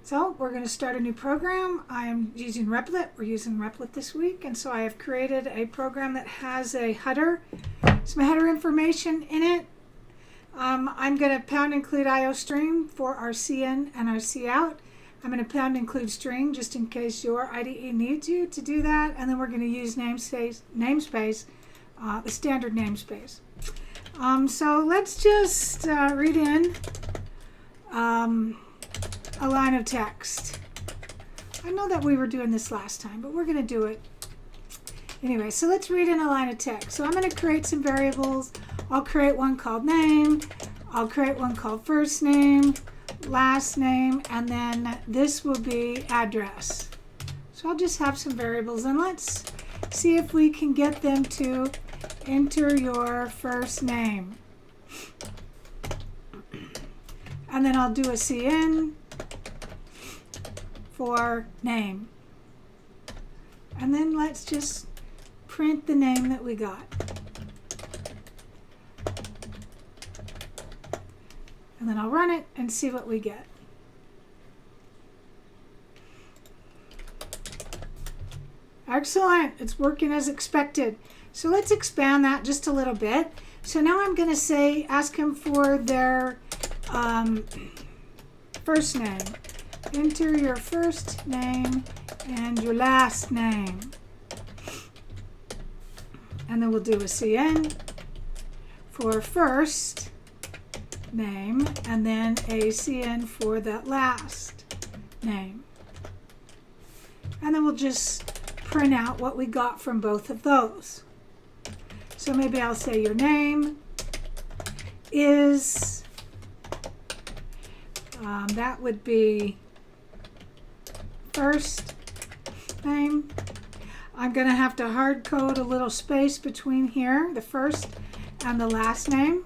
So we're going to start a new program. I'm using Replit. We're using Replit this week, and so I have created a program that has a header, some header information in it. I'm going to pound include IOString for our CIN and our COUT. I'm going to pound include string just in case your IDE needs you to do that, and then we're going to use namespace, the standard namespace. So let's just read in a line of text. I know that we were doing this last time, but we're going to do it anyway. So let's read in a line of text. So I'm going to create some variables. I'll create one called name. I'll create one called first name, last name, and then this will be address. So I'll just have some variables, and let's see if we can get them to enter your first name. And then I'll do a CIN for name. And then let's just print the name that we got. And then I'll run it and see what we get. Excellent, it's working as expected. So let's expand that just a little bit. So now I'm going to say, ask him for their first name. Enter your first name and your last name. And then we'll do a CIN for first name and then a CIN for that last name. And then we'll just print out what we got from both of those. So maybe I'll say your name is, that would be first name. I'm going to have to hard code a little space between here, the first and the last name.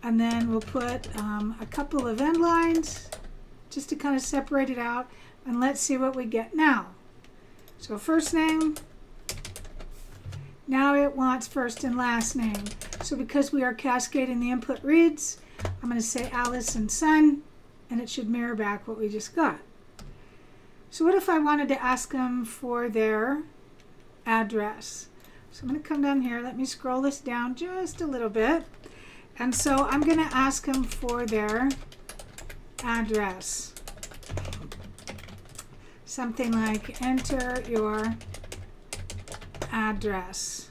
And then we'll put a couple of end lines just to kind of separate it out. And let's see what we get now. So first name. Now it wants first and last name. So because we are cascading the input reads, I'm going to say Alice and son, and it should mirror back what we just got. So what if I wanted to ask them for their address? So I'm going to come down here. Let me scroll this down just a little bit. And so I'm going to ask them for their address. Something like enter your address.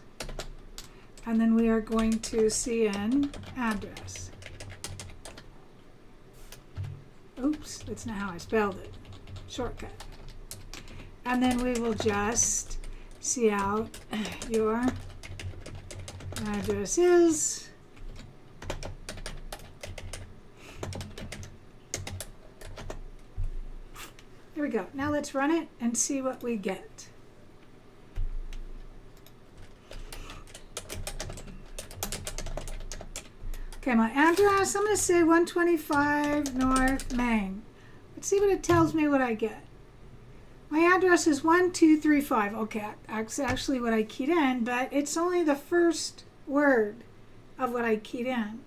And then we are going to CIN address. Oops, that's not how I spelled it. Shortcut. And then we will just COUT your address is. There we go. Now let's run it and see what we get. Okay, my address, I'm going to say 125 North Main. Let's see what it tells me what I get. My address is 1235. Okay, that's actually what I keyed in, but it's only the first word of what I keyed in.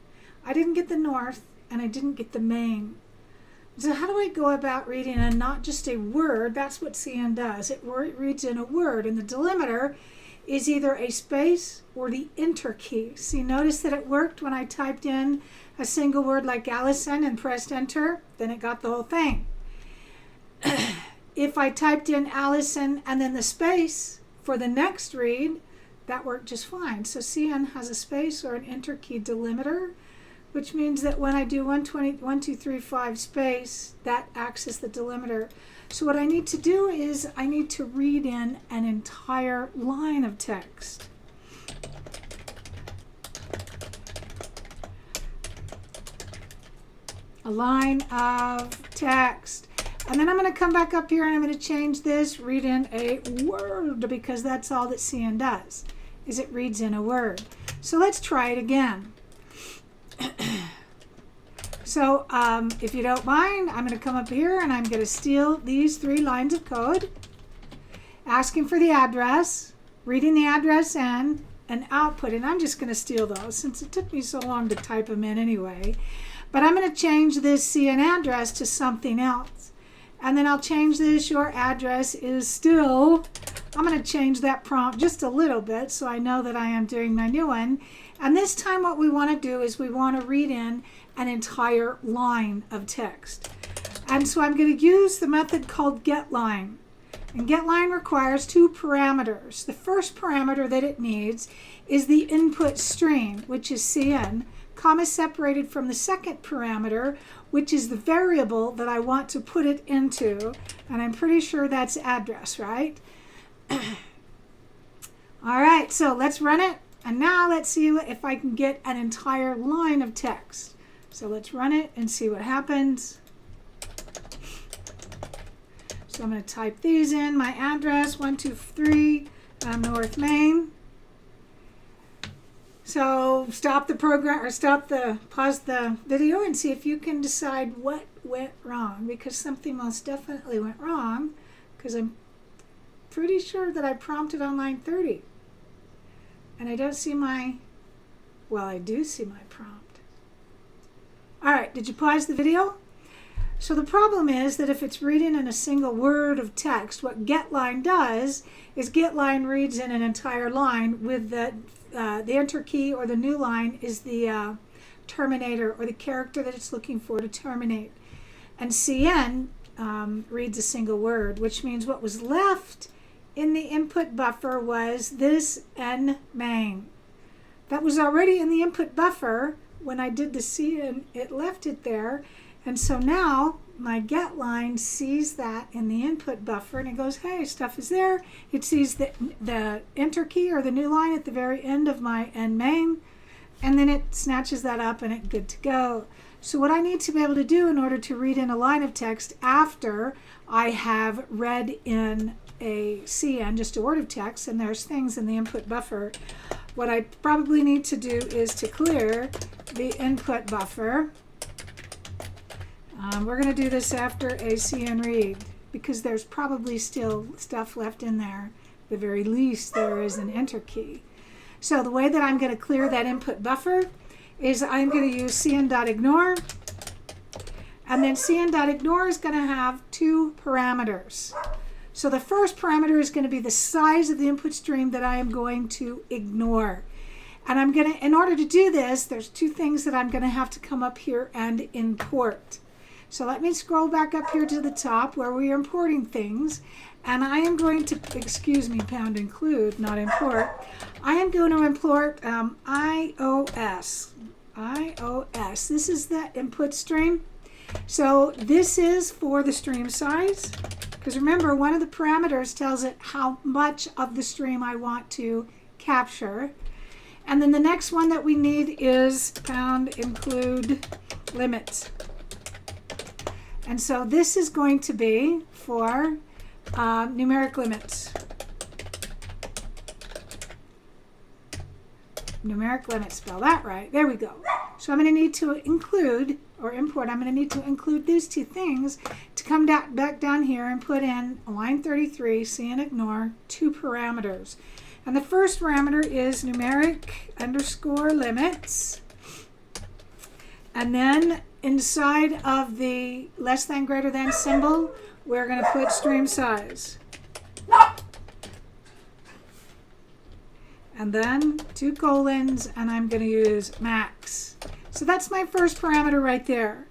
I didn't get the north, and I didn't get the main. So how do I go about reading in not just a word? That's what CN does. It reads in a word, and the delimiter is either a space or the enter key. See, notice that it worked when I typed in a single word like Allison and pressed enter, then it got the whole thing. If I typed in Allison and then the space for the next read, that worked just fine. So CN has a space or an enter key delimiter, which means that when I do 1235 space, that acts as the delimiter. So what I need to do is I need to read in an entire line of text. A line of text. And then I'm going to come back up here and I'm going to change this, read in a word, because that's all that CN does, is it reads in a word. So let's try it again. So if you don't mind, I'm going to come up here and I'm going to steal these 3 lines of code, asking for the address, reading the address in, and output. And I'm just going to steal those since it took me so long to type them in anyway. But I'm going to change this CN address to something else. And then I'll change this. Your address is still, I'm going to change that prompt just a little bit so I know that I am doing my new one. And this time what we want to do is we want to read in an entire line of text. And so I'm going to use the method called getLine. And getLine requires two parameters. The first parameter that it needs is the input stream, which is CN, comma separated from the second parameter, which is the variable that I want to put it into. And I'm pretty sure that's address, right? All right, so let's run it. And now let's see if I can get an entire line of text. So let's run it and see what happens. So I'm going to type these in. My address, 123 North Main. So stop the program, or pause the video and see if you can decide what went wrong, because something most definitely went wrong, because I'm pretty sure that I prompted on line 30. And I don't see well, I do see my prompt. All right, did you pause the video? So the problem is that if it's reading in a single word of text, what getLine does is getLine reads in an entire line with the enter key, or the new line is the terminator, or the character that it's looking for to terminate. And CN reads a single word, which means what was left in the input buffer was this N main. That was already in the input buffer when I did the CN, it left it there. And so now my getLine sees that in the input buffer and it goes, hey, stuff is there. It sees the enter key, or the new line, at the very end of my N main, and then it snatches that up and it's good to go. So what I need to be able to do in order to read in a line of text after I have read in a CN, just a word of text, and there's things in the input buffer, what I probably need to do is to clear the input buffer. We're going to do this after a CN read, because there's probably still stuff left in there. At the very least, there is an enter key. So the way that I'm going to clear that input buffer is I'm going to use cn.ignore. And then cn.ignore is going to have two parameters. So the first parameter is going to be the size of the input stream that I am going to ignore. And I'm going to, in order to do this, there's two things that I'm going to have to come up here and import. So let me scroll back up here to the top where we are importing things. And I am going to, excuse me, pound include, not import. I am going to import iOS. iOS. This is the input stream. So this is for the stream size. Because remember, one of the parameters tells it how much of the stream I want to capture. And then the next one that we need is pound include limits. And so this is going to be for numeric limits. Numeric limits, spell that right. There we go. So I'm going to need to include, or import, I'm going to need to include these two things to come back down here and put in line 33, CN ignore, two parameters. And the first parameter is numeric underscore limits. And then inside of the less than greater than symbol, we're going to put stream size. And then two colons, and I'm going to use max. So that's my first parameter right there.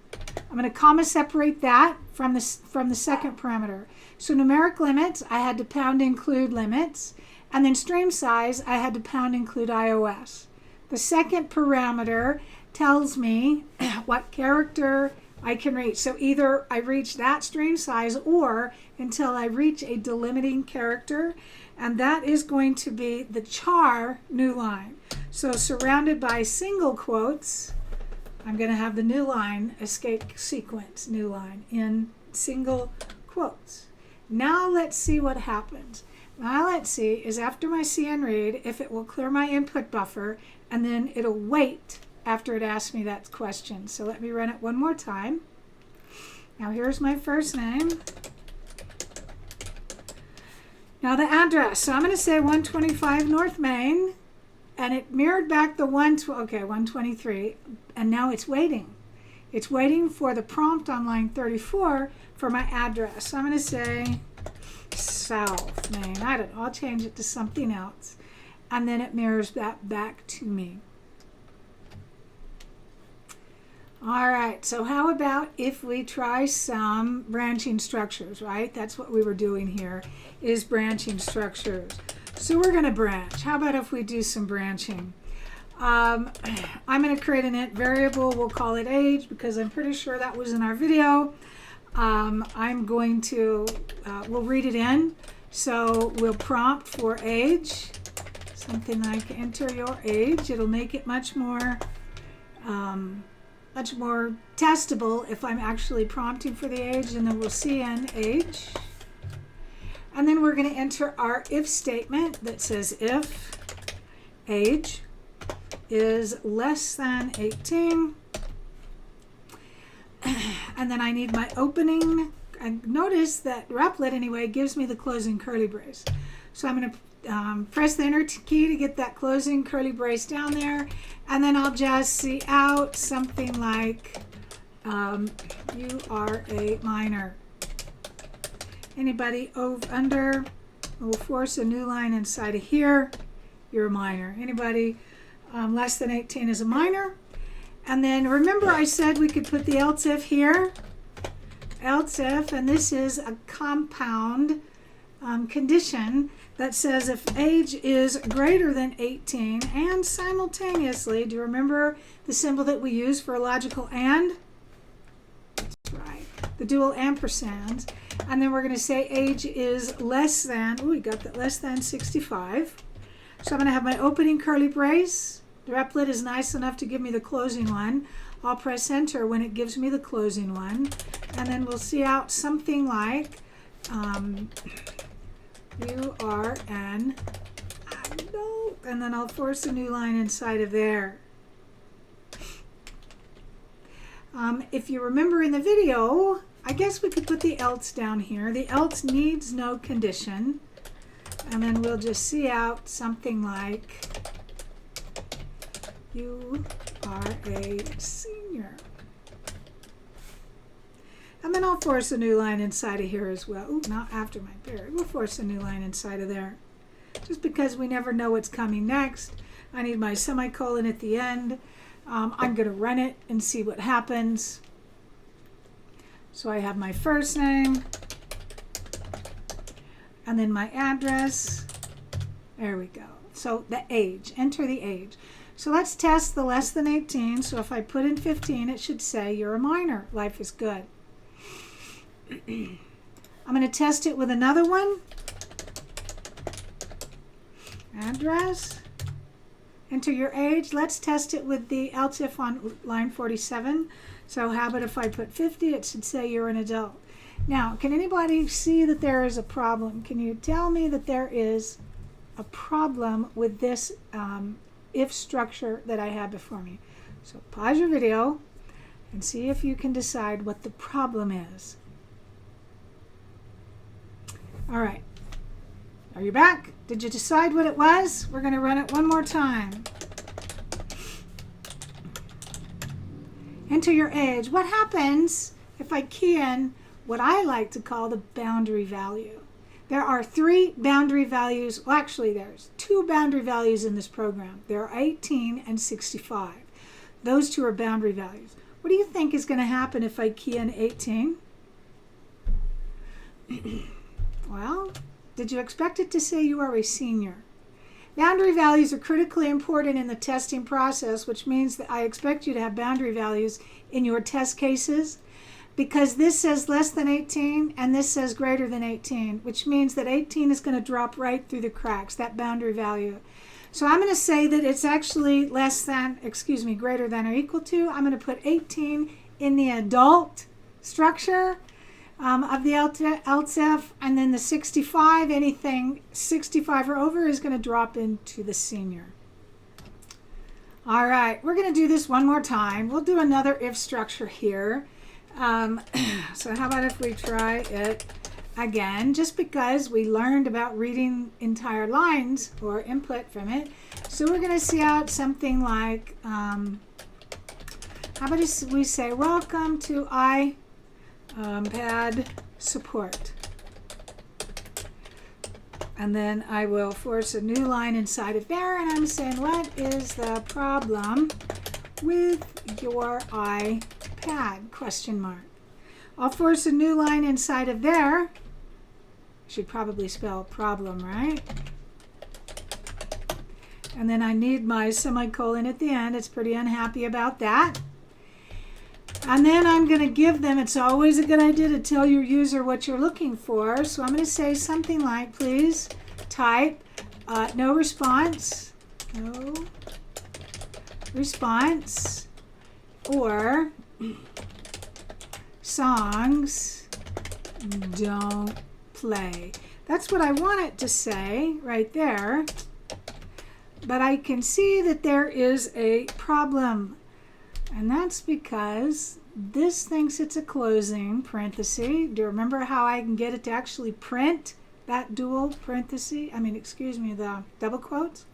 I'm going to comma separate that from the second parameter. So numeric limits, I had to pound include limits. And then stream size, I had to pound include iOS. The second parameter tells me what character I can reach. So either I reach that stream size or until I reach a delimiting character, and that is going to be the char new line. So surrounded by single quotes, I'm going to have the new line escape sequence new line in single quotes. Now let's see what happens. Now let's see is after my CN read if it will clear my input buffer, and then it'll wait after it asks me that question. So let me run it one more time. Now here's my first name. Now the address. So I'm going to say 125 North Main, and it mirrored back the 123, and now it's waiting. It's waiting for the prompt on line 34 for my address. So I'm going to say South Main. I don't know. I'll change it to something else. And then it mirrors that back to me. All right, so how about if we try some branching structures, right? That's what we were doing here, is branching structures. So we're going to branch. How about if we do some branching? I'm going to create an int variable. We'll call it age because I'm pretty sure that was in our video. I'm going to, we'll read it in. So we'll prompt for age, something like enter your age. It'll make it much more testable if I'm actually prompting for the age, and then we'll cn age. And then we're going to enter our if statement that says if age is less than 18. And then I need my opening. And notice that Replit anyway gives me the closing curly brace. So I'm going to press the enter key to get that closing curly brace down there. And then I'll just see out something like you are a minor. Anybody over under, we'll force a new line inside of here. You're a minor. Anybody less than 18 is a minor. And then remember I said we could put the else if here. Else if, and this is a compound condition that says if age is greater than 18 and simultaneously, do you remember the symbol that we use for a logical and? That's right, the dual ampersands. And then we're going to say age is less than, we got that, less than 65. So I'm going to have my opening curly brace. The Replit is nice enough to give me the closing one. I'll press enter when it gives me the closing one. And then we'll see out something like you are an adult. And then I'll force a new line inside of there. If you remember in the video, I guess we could put the else down here. The else needs no condition. And then we'll just see out something like you are a senior. And then I'll force a new line inside of here as well. Ooh, not after my period. We'll force a new line inside of there. Just because we never know what's coming next. I need my semicolon at the end. I'm going to run it and see what happens. So I have my first name. And then my address. There we go. So the age. Enter the age. So let's test the less than 18. So if I put in 15, it should say you're a minor. Life is good. I'm going to test it with another one. Address. Enter your age. Let's test it with the else if on line 47. So how about if I put 50, it should say you're an adult. Now, can anybody see that there is a problem? Can you tell me that there is a problem with this if structure that I have before me? So pause your video and see if you can decide what the problem is. All right. Are you back? Did you decide what it was? We're going to run it one more time. Enter your age. What happens if I key in what I like to call the boundary value? There are 3 boundary values. Well, actually, there's 2 boundary values in this program. There are 18 and 65. Those 2 are boundary values. What do you think is going to happen if I key in 18? Well, did you expect it to say you are a senior? Boundary values are critically important in the testing process, which means that I expect you to have boundary values in your test cases, because this says less than 18 and this says greater than 18, which means that 18 is going to drop right through the cracks, that boundary value. So I'm going to say that it's actually greater than or equal to. I'm going to put 18 in the adult structure of the else if, and then the 65, anything 65 or over is going to drop into the senior. All right, we're going to do this one more time. We'll do another if structure here. So how about if we try it again, just because we learned about reading entire lines or input from it. So we're going to see out something like How about we say, welcome to iPad support. And then I will force a new line inside of there, and I'm saying, what is the problem with your iPad? Question mark. I'll force a new line inside of there. Should probably spell problem, right? And then I need my semicolon at the end. It's pretty unhappy about that. And then I'm going to give them, it's always a good idea to tell your user what you're looking for. So I'm going to say something like, please type no response, or songs don't play. That's what I want it to say right there. But I can see that there is a problem. And that's because this thinks it's a closing parenthesis. Do you remember how I can get it to actually print that dual parenthesis? The double quotes.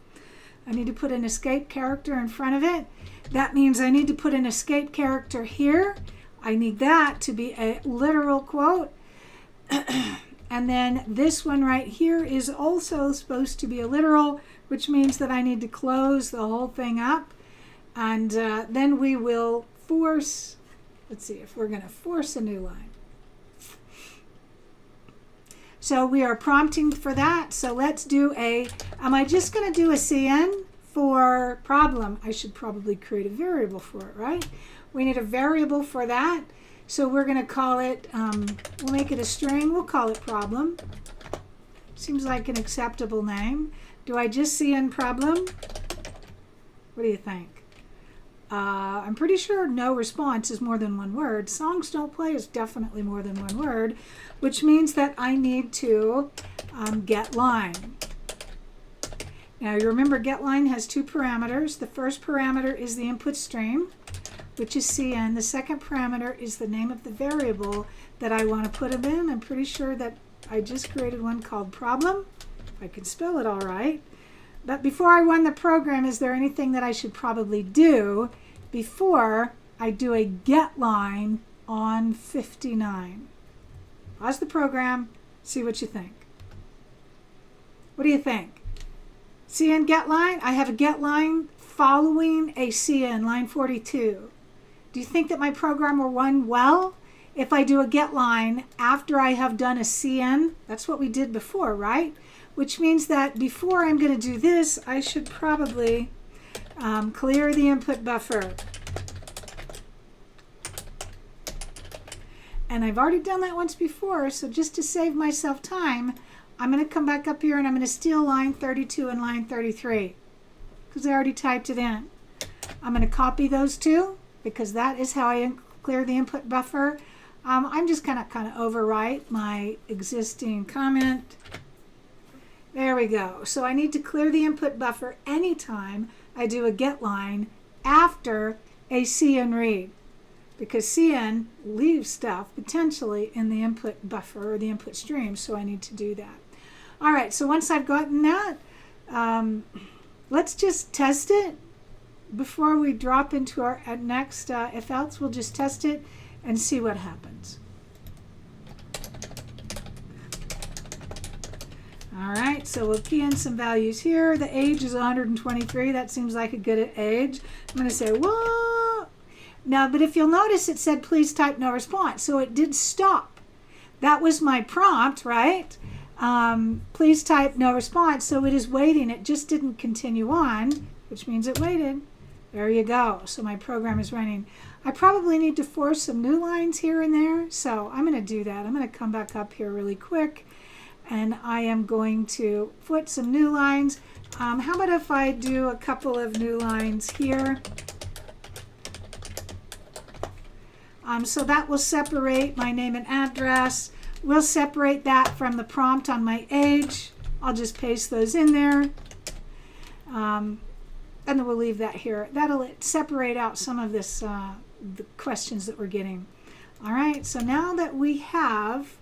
I need to put an escape character in front of it. That means I need to put an escape character here. I need that to be a literal quote. And then this one right here is also supposed to be a literal, which means that I need to close the whole thing up. And then we will force, let's see if we're going to force a new line. So we are prompting for that. So let's do am I just going to do a CN for problem? I should probably create a variable for it, right? We need a variable for that. So we're going to call it, we'll make it a string. We'll call it problem. Seems like an acceptable name. Do I just CN problem? What do you think? I'm pretty sure no response is more than one word. Songs don't play is definitely more than one word, which means that I need to get line. Now you remember get line has two parameters. The first parameter is the input stream, which is CN. The second parameter is the name of the variable that I want to put them in. I'm pretty sure that I just created one called problem. If I can spell it all right. But before I run the program, is there anything that I should probably do before I do a get line on 59? Pause the program, see what you think. What do you think? CN get line? I have a get line following a CN, line 42. Do you think that my program will run well if I do a get line after I have done a CN? That's what we did before, right? Which means that before I'm going to do this, I should probably clear the input buffer. And I've already done that once before, so just to save myself time, I'm going to come back up here and I'm going to steal line 32 and line 33 because I already typed it in. I'm going to copy those two because that is how I clear the input buffer. I'm just going to kind of overwrite my existing comment. There we go. So I need to clear the input buffer anytime I do a get line after a CN read, because CN leaves stuff potentially in the input buffer or the input stream, so I need to do that. All right, so once I've gotten that, let's just test it before we drop into our next if else. We'll just test it and see what happens. All right, so we'll key in some values here. The age is 123. That seems like a good age. I'm going to say, whoa. Now, but if you'll notice, it said, please type no response. So it did stop. That was my prompt, right? Please type no response. So it is waiting. It just didn't continue on, which means it waited. There you go. So my program is running. I probably need to force some new lines here and there. So I'm going to do that. I'm going to come back up here really quick. And I am going to put some new lines. How about if I do a couple of new lines here? So that will separate my name and address. We'll separate that from the prompt on my age. I'll just paste those in there. And then we'll leave that here. That'll separate out some of this, the questions that we're getting. All right, so now that we have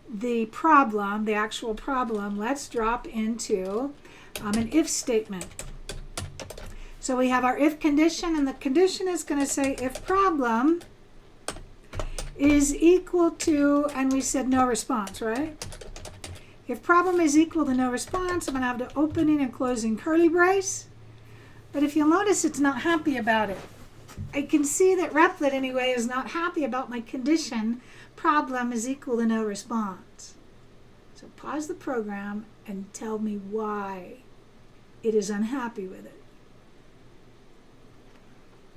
the problem, the actual problem, let's drop into an if statement. So we have our if condition, and the condition is going to say if problem is equal to, and we said no response, right? If problem is equal to no response, I'm going to have the opening and closing curly brace. But if you'll notice, it's not happy about it. I can see that Replit anyway is not happy about my condition problem is equal to no response. So pause the program and tell me why it is unhappy with it.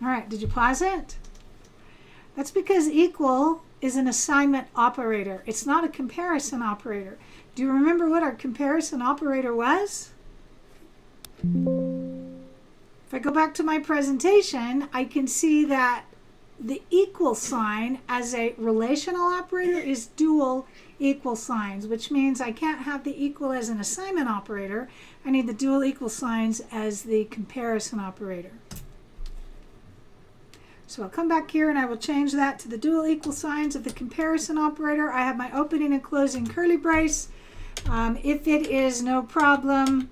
All right, did you pause it? That's because equal is an assignment operator. It's not a comparison operator. Do you remember what our comparison operator was? If I go back to my presentation, I can see that the equal sign as a relational operator is dual equal signs, which means I can't have the equal as an assignment operator. I need the dual equal signs as the comparison operator. So I'll come back here and I will change that to the dual equal signs of the comparison operator. I have my opening and closing curly brace. If it is no problem,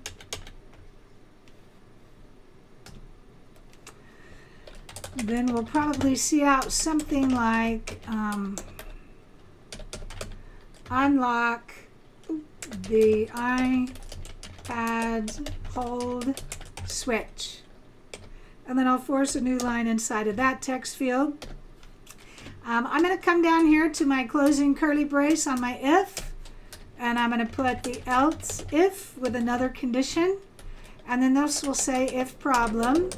then we'll probably see out something like unlock the iPad hold switch. And then I'll force a new line inside of that text field. I'm going to come down here to my closing curly brace on my if, and I'm going to put the else if with another condition. And then this will say if problem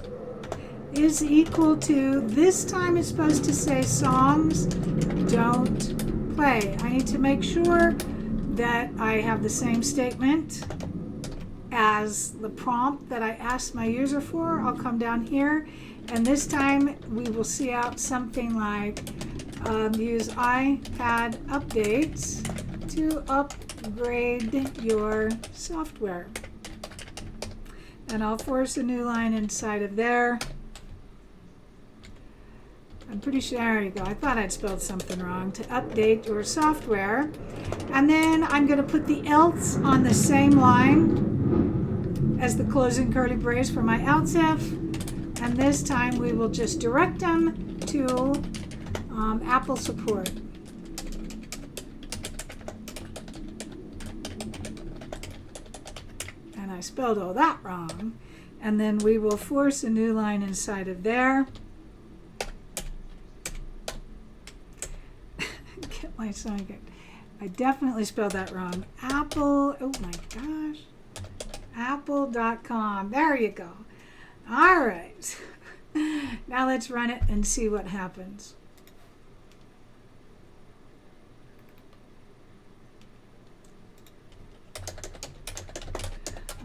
is equal to, this time it's supposed to say songs don't play. I need to make sure that I have the same statement as the prompt that I asked my user for. I'll come down here, and this time we will see out something like use iPad updates to upgrade your software. And I'll force a new line inside of there. I'm pretty sure, there you go. I thought I'd spelled something wrong. To update your software. And then I'm going to put the else on the same line as the closing curly brace for my else if. And this time we will just direct them to Apple support. And I spelled all that wrong. And then we will force a new line inside of there. Get my song. I definitely spelled that wrong. Apple, oh my gosh. Apple.com. There you go. All right. Now let's run it and see what happens.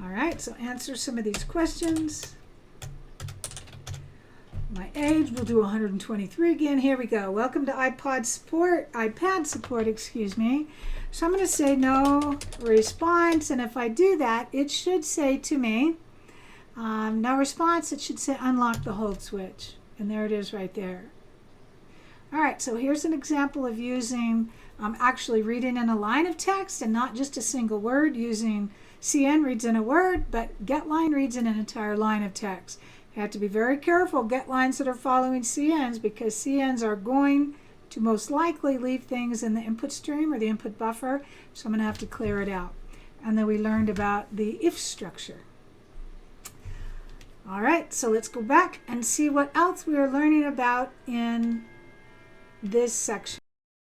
All right, so answer some of these questions. My age, we'll do 123 again. Here we go. Welcome to iPad support, excuse me. So I'm going to say no response, and if I do that, it should say to me, no response. It should say unlock the hold switch, and there it is right there. All right, so here's an example of using, actually reading in a line of text and not just a single word, using CN reads in a word, but getLine reads in an entire line of text. You have to be very careful, get lines that are following CNs, because CNs are going to most likely leave things in the input stream or the input buffer, so I'm going to have to clear it out. And then we learned about the if structure. All right, so let's go back and see what else we are learning about in this section.